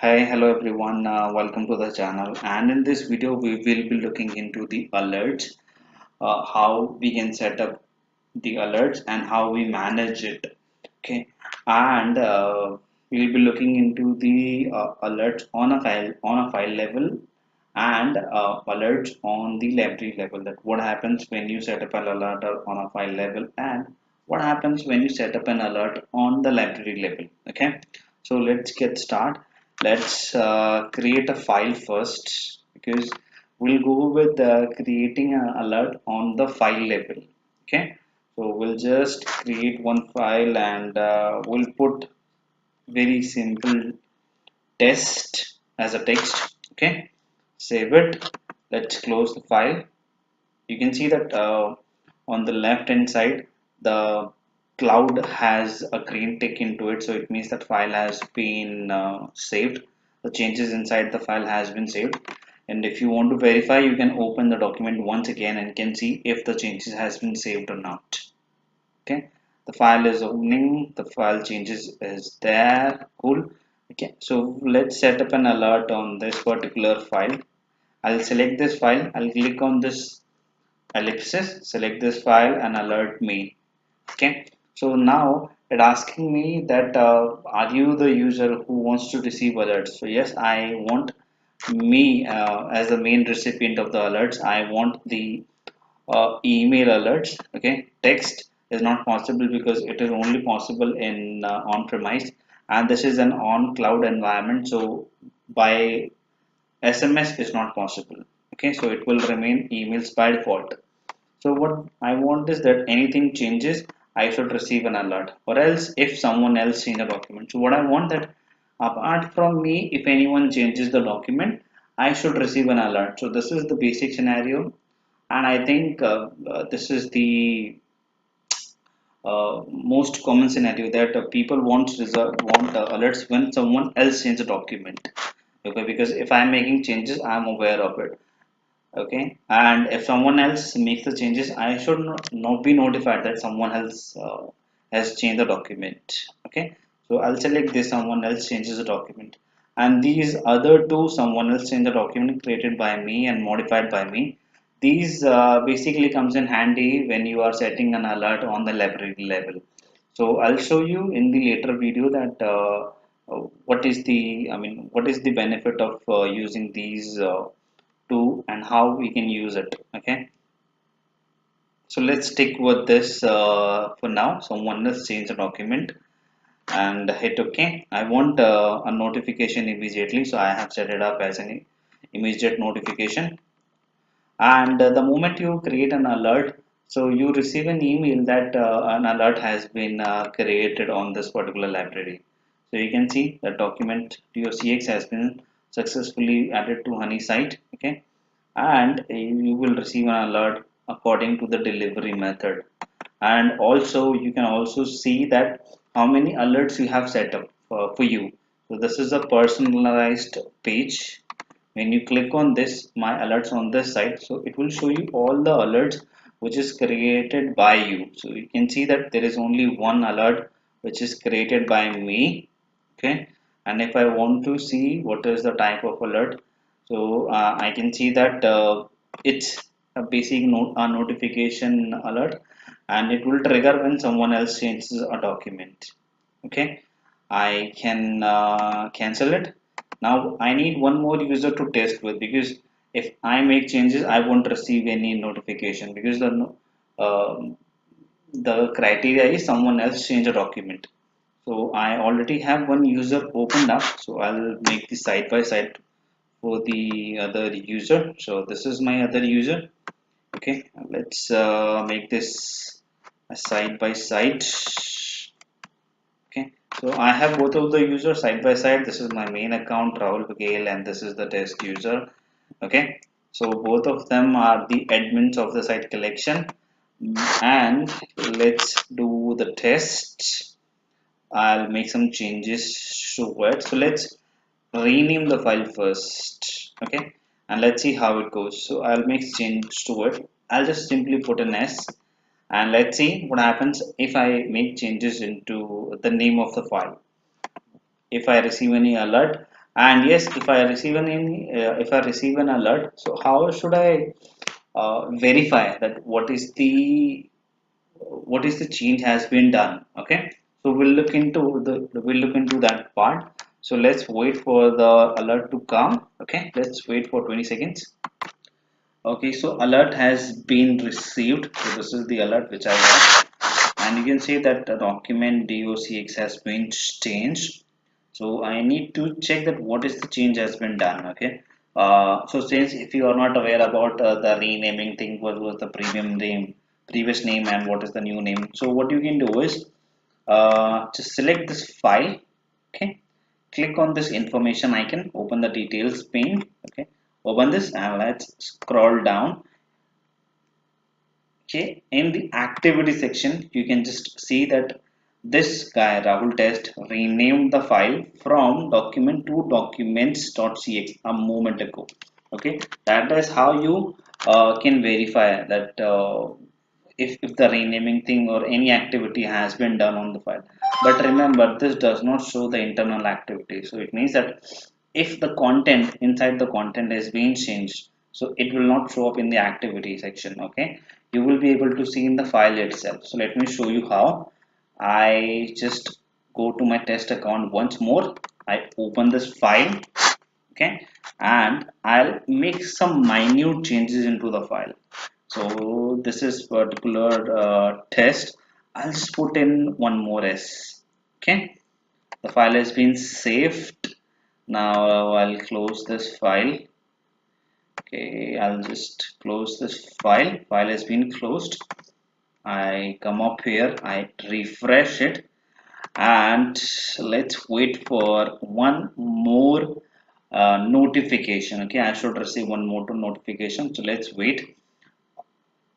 Hi, hello everyone. Welcome to the channel. And in this video, we will be looking into the alerts, how we can set up the alerts and how we manage it. Okay, and we'll be looking into the alerts on a file level and alerts on the library level. That what happens when you set up an alert on a file level and what happens when you set up an alert on the library level. Okay, so let's get started. Let's create a file first because we'll go with creating an alert on the file level. Okay, so we'll just create one file and we'll put very simple test as a text. Okay, save it. Let's close the file. You can see that on the left hand side the cloud has a green tick into it, so it means that file has been saved. The changes inside the file has been saved, and if you want to verify, you can open the document once again and can see if the changes has been saved or not. Okay, the file is opening, the file changes is there. Cool. Okay, so let's set up an alert on this particular file. I'll select this file, I'll click on this ellipsis, select this file and alert me. Okay, so now it asking me that are you the user who wants to receive alerts? So yes, I want me as the main recipient of the alerts. I want the email alerts. Okay, text is not possible because it is only possible in on-premise, and this is an on-cloud environment, so by SMS is not possible. Okay, so it will remain emails by default. So what I want is that anything changes, I should receive an alert, or else if someone else change the document. So what I want that apart from me, if anyone changes the document, I should receive an alert. So this is the basic scenario, and I think this is the most common scenario that people want alerts when someone else changes a document. Okay, because if I'm making changes, I'm aware of it. Okay, and if someone else makes the changes, I should not be notified that someone else has changed the document. Okay, so I'll select this someone else changes the document, and these other two someone else change the document created by me and modified by me. These basically comes in handy when you are setting an alert on the library level. So I'll show you in the later video that what is the what is the benefit of using these to and how we can use it. Okay, so let's stick with this for now. Someone has changed the document and hit OK. I want a notification immediately, so I have set it up as an immediate notification. And the moment you create an alert, so you receive an email that an alert has been created on this particular library. So you can see the document docx has been successfully added to honey site. Okay, and you will receive an alert according to the delivery method. And also you can also see that how many alerts you have set up for you. So this is a personalized page. When you click on this my alerts on this side, so it will show you all the alerts which is created by you. So you can see that there is only one alert which is created by me. Okay, and if I want to see what is the type of alert, so I can see that it's a basic notification alert, and it will trigger when someone else changes a document. Okay, I can cancel it. Now I need one more user to test with, because if I make changes I won't receive any notification, because the criteria is someone else change a document. So I already have one user opened up, so I'll make the side by side for the other user. So this is my other user. Okay, let's make this a side by side. Okay, so I have both of the users side by side. This is my main account Rahul Bagale, and this is the test user. Okay, so both of them are the admins of the site collection. And let's do the test. I'll make some changes to it. So let's rename the file first. Okay, and let's see how it goes. So I'll make change to it. I'll just simply put an S, and let's see what happens if I make changes into the name of the file. If I receive any alert, And yes, if I receive if I receive an alert, so how should I verify that what is the change has been done? Okay, so we'll look into that part. So let's wait for the alert to come. Okay, let's wait for 20 seconds. Okay, so alert has been received. So this is the alert which I got, and you can see that the document docx has been changed. So I need to check that what is the change has been done. Okay, so since if you are not aware about the renaming thing, what was the previous name, and what is the new name. So what you can do is just select this file. Okay, click on this information icon, open the details pane. Okay, open this and let's scroll down. Okay, in the activity section you can just see that this guy Rahul test renamed the file from document to documents.cx a moment ago. Okay, that is how you can verify that if the renaming thing or any activity has been done on the file. But remember, this does not show the internal activity, so it means that if the content inside the content is being changed, so it will not show up in the activity section. Okay, you will be able to see in the file itself. So let me show you how. I just go to my test account once more. I open this file. Okay, and I'll make some minute changes into the file. So this is particular test. I'll just put in one more s. Okay, the file has been saved. Now I'll close this file. Okay, I'll just close this file has been closed. I come up here, I refresh it, and let's wait for one more notification. Okay, I should receive one more notification, so let's wait.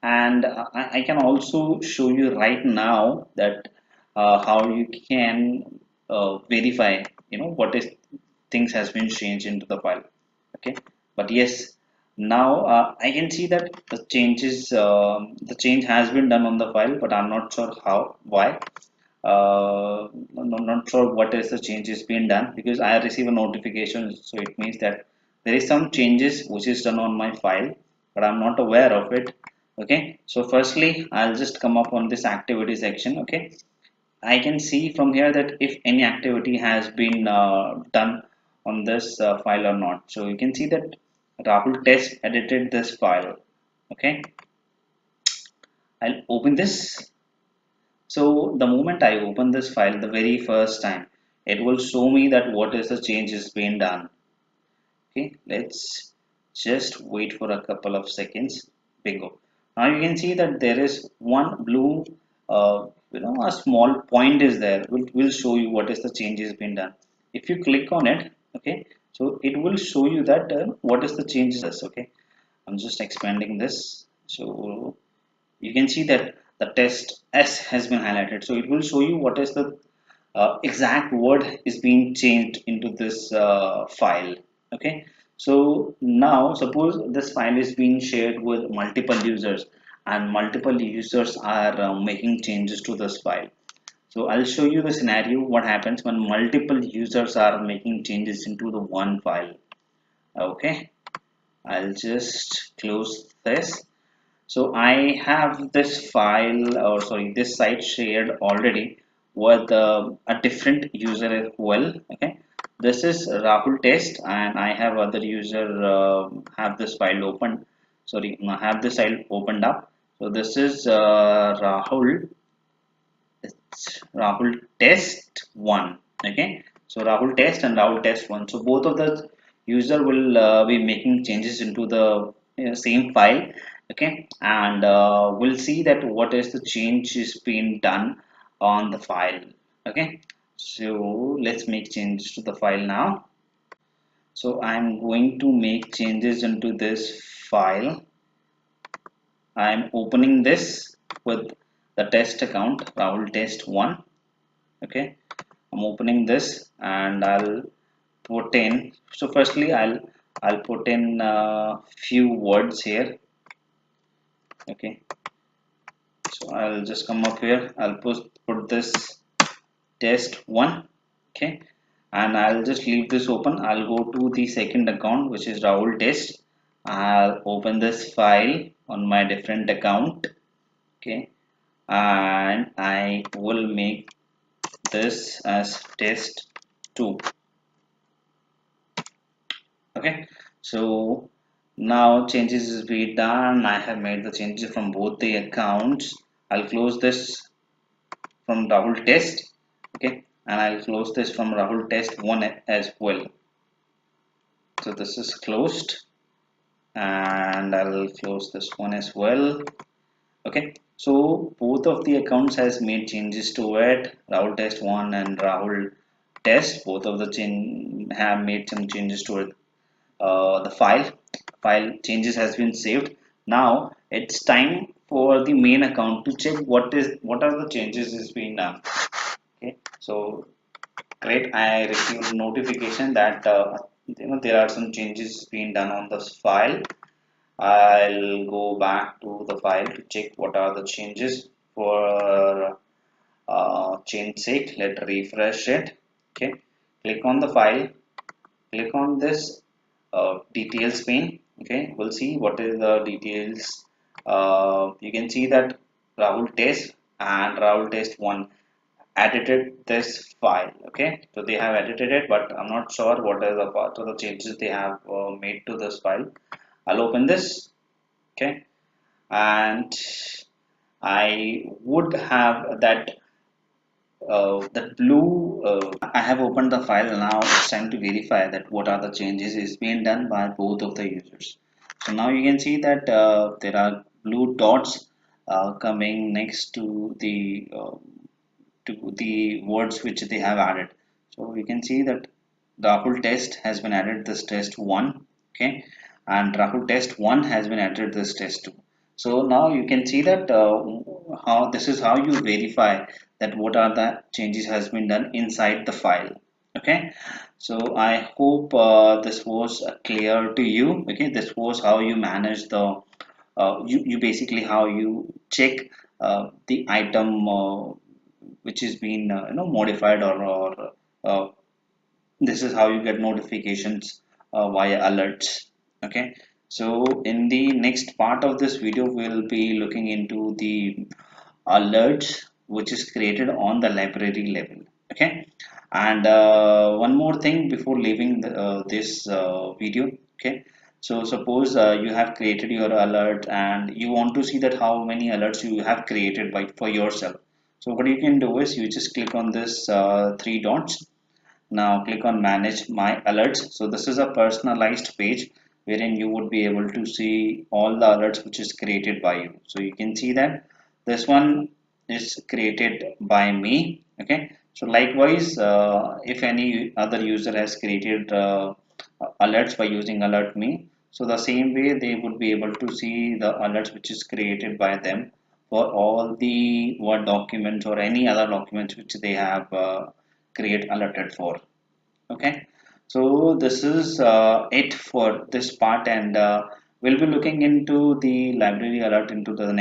And I can also show you right now that how you can verify, what is things has been changed into the file. Okay, but yes, now I can see that the change has been done on the file, but I'm not sure how, why. I'm not sure what is the change is being done, because I receive a notification, so it means that there is some changes which is done on my file, but I'm not aware of it. Okay, so firstly I'll just come up on this activity section. Okay, I can see from here that if any activity has been done on this file or not. So you can see that Rahul test edited this file. Okay, I'll open this. So the moment I open this file the very first time, it will show me that what is the change is being done. Okay, let's just wait for a couple of seconds. Bingo. Now you can see that there is one blue, a small point is there. Will show you what is the change is being done. If you click on it, okay, so it will show you that what is the changes. Okay, I'm just expanding this. So you can see that the test S has been highlighted. So it will show you what is the exact word is being changed into this file. Okay, so now suppose this file is being shared with multiple users, and multiple users are making changes to this file. So I'll show you the scenario what happens when multiple users are making changes into the one file. Okay, I'll just close this. So I have this file, or sorry, this site shared already with a different user as well. Okay, this is Rahul test, and I have other user have this file open. Sorry, I have this file opened up. So this is Rahul. It's Rahul test one. Okay, so Rahul test and Rahul test one. So both of the user will be making changes into the same file. Okay, and we'll see that what is the change is being done on the file. Okay, so let's make changes to the file now. So I'm going to make changes into this file. I'm opening this with the test account Rahul test 1. Okay, I'm opening this and I'll put in, so firstly I'll put in a few words here. Okay, so I'll just come up here, I'll put this test 1. Okay, and I'll just leave this open. I'll go to the second account, which is Rahul Test. I'll open this file on my different account. Okay, and I will make this as test 2. Okay, so now changes is be done. I have made the changes from both the accounts. I'll close this from Rahul Test. Okay, and I'll close this from Rahul Test 1 as well. So this is closed, and I'll close this one as well. Okay, so both of the accounts has made changes to it. Rahul Test 1 and Rahul Test, both of the have made some changes to it. The file changes has been saved. Now it's time for the main account to check what are the changes is being done. Okay, so great, I received notification that there are some changes being done on this file. I'll go back to the file to check what are the changes. For change sake, let's refresh it. Okay, click on the file, click on this details pane. Okay, we'll see what is the details. You can see that Rahul Test and Rahul Test 1 edited this file. Okay, so they have edited it, but I'm not sure what are the part of the changes they have made to this file. I'll open this. Okay, and I would have that blue. I have opened the file. Now it's time to verify that what are the changes is being done by both of the users. So now you can see that there are blue dots coming next to the words which they have added. So you can see that Rahul Test has been added this test 1. Okay, and Rahul Test 1 has been added this test 2. So now you can see that how this is how you verify that what are the changes has been done inside the file. Okay, so I hope this was clear to you. Okay, this was how you manage the you basically how you check the item which is being modified, or this is how you get notifications via alerts. Okay, so in the next part of this video we'll be looking into the alerts which is created on the library level. Okay, and one more thing before leaving this video. Okay, so suppose you have created your alert and you want to see that how many alerts you have created by for yourself. So what you can do is you just click on this three dots. Now click on manage my alerts. So this is a personalized page wherein you would be able to see all the alerts which is created by you. So you can see that this one is created by me. Okay, so likewise if any other user has created alerts by using alert me, so the same way they would be able to see the alerts which is created by them for all the Word documents or any other documents which they have create alerted for. Okay, so this is it for this part, and we'll be looking into the library alert into the